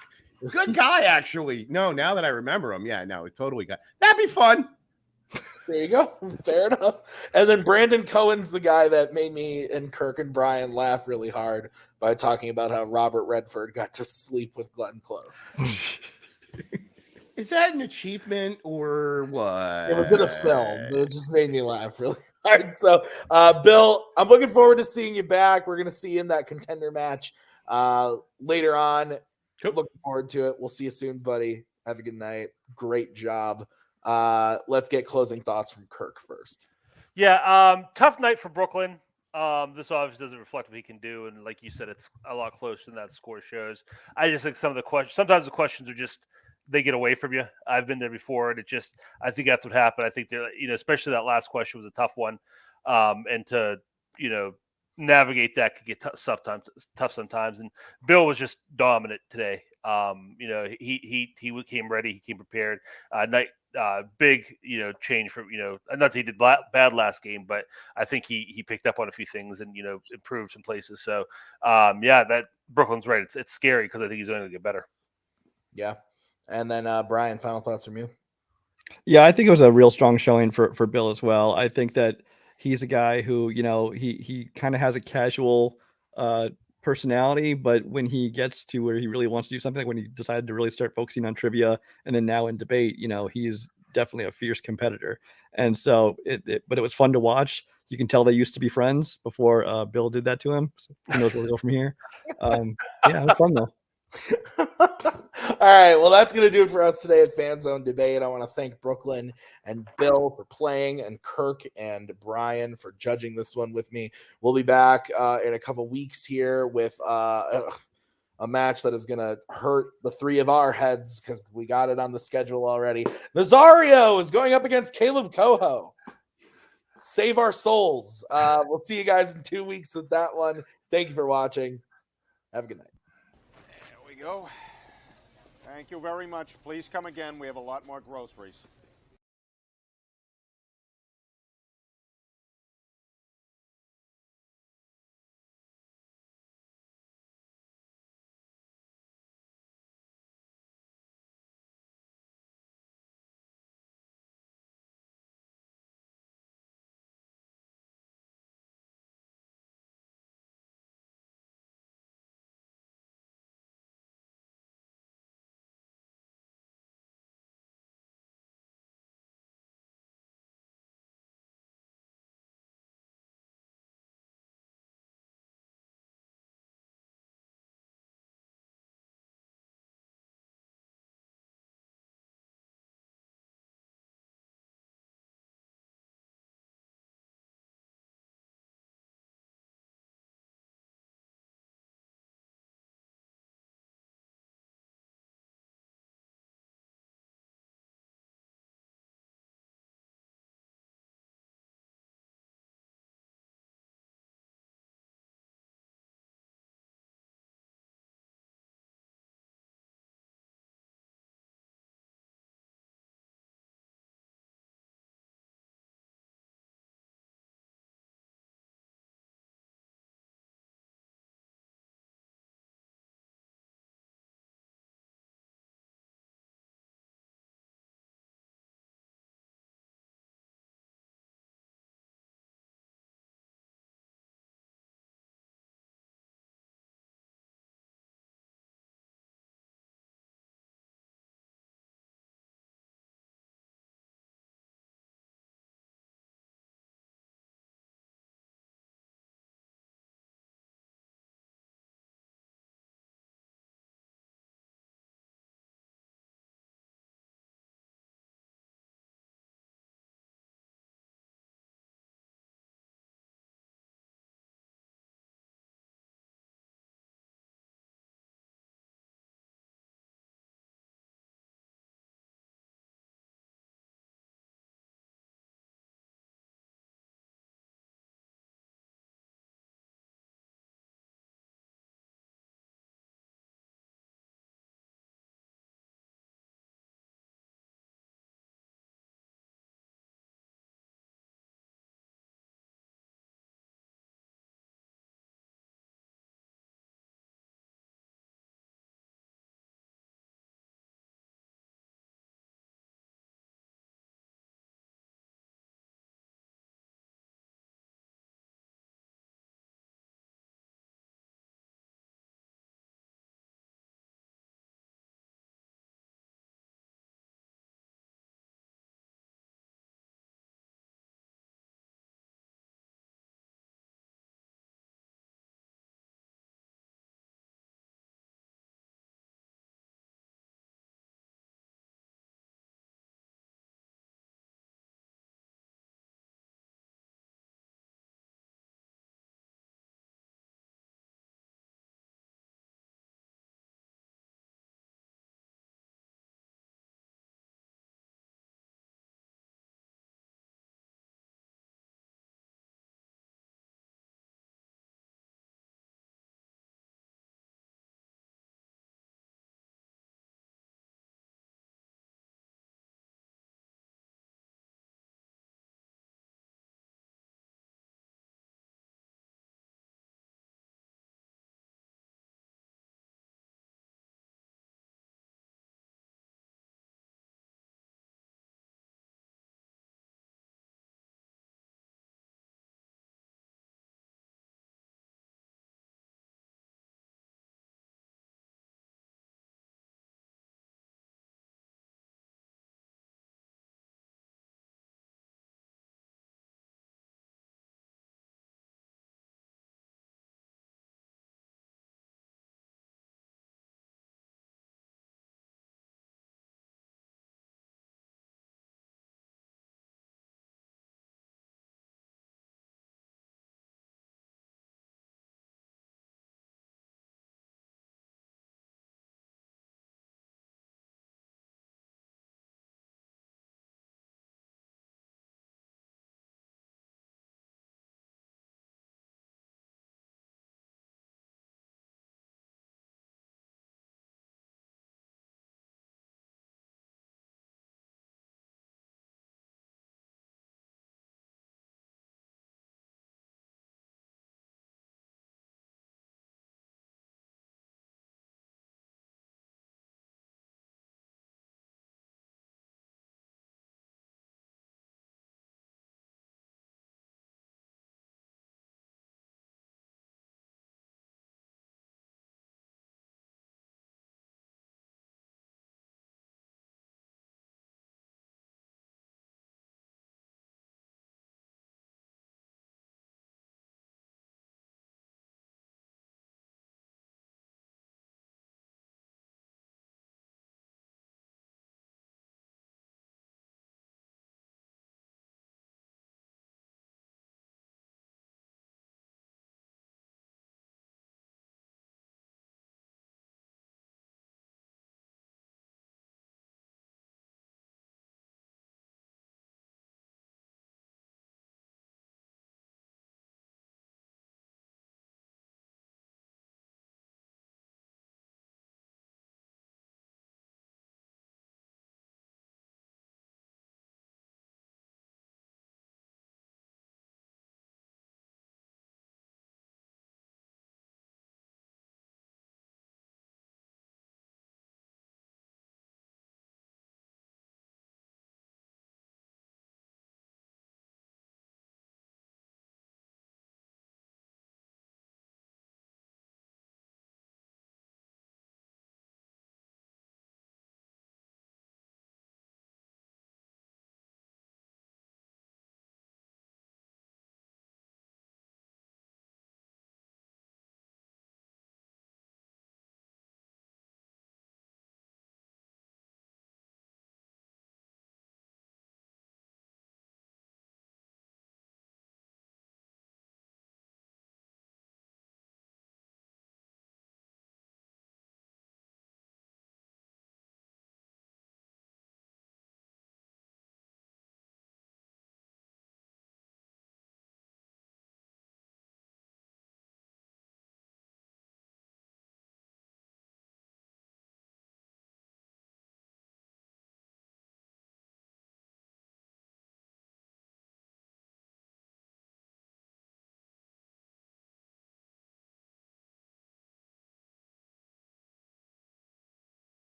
Good guy, actually. No, now that I remember him, yeah, no, it totally got. That'd be fun. There you go. Fair enough. And then Brandon Cohen's the guy that made me and Kirk and Brian laugh really hard by talking about how Robert Redford got to sleep with Glenn Close. Is that an achievement or what? It was in a film. It just made me laugh really hard. So, Bill, I'm looking forward to seeing you back. We're going to see you in that contender match later on. Cool. Looking forward to it. We'll see you soon, buddy. Have a good night. Great job. Let's get closing thoughts from Kirk first. Yeah, tough night for Brooklyn. This obviously doesn't reflect what he can do, and like you said, it's a lot closer than that score shows. I just think sometimes the questions are just they get away from you. I've been there before, and I think that's what happened. I think especially that last question was a tough one, and to navigate that could get tough sometimes. And Bill was just dominant today. He came ready, he came prepared. Big change from not that he did bad last game, but I think he picked up on a few things and improved some places. So that Brooklyn's right. It's scary because I think he's only going to get better. Yeah, and then Brian, final thoughts from you. Yeah, I think it was a real strong showing for Bill as well. I think that he's a guy who he kind of has a casual personality, but when he gets to where he really wants to do something, like when he decided to really start focusing on trivia and then now in debate, he's definitely a fierce competitor. And so but it was fun to watch. You can tell they used to be friends before Bill did that to him. So who knows where we'll go from here. Yeah, it was fun though. All right, well, that's going to do it for us today at Fanzone Debate. I want to thank Brooklyn and Bill for playing, and Kirk and Brian for judging this one with me. We'll be back in a couple weeks here with a match that is going to hurt the three of our heads because we got it on the schedule already. Nazario is going up against Kaleb Koho. Save our souls. We'll see you guys in 2 weeks with that one. Thank you for watching. Have a good night. There we go. Thank you very much. Please come again. We have a lot more groceries.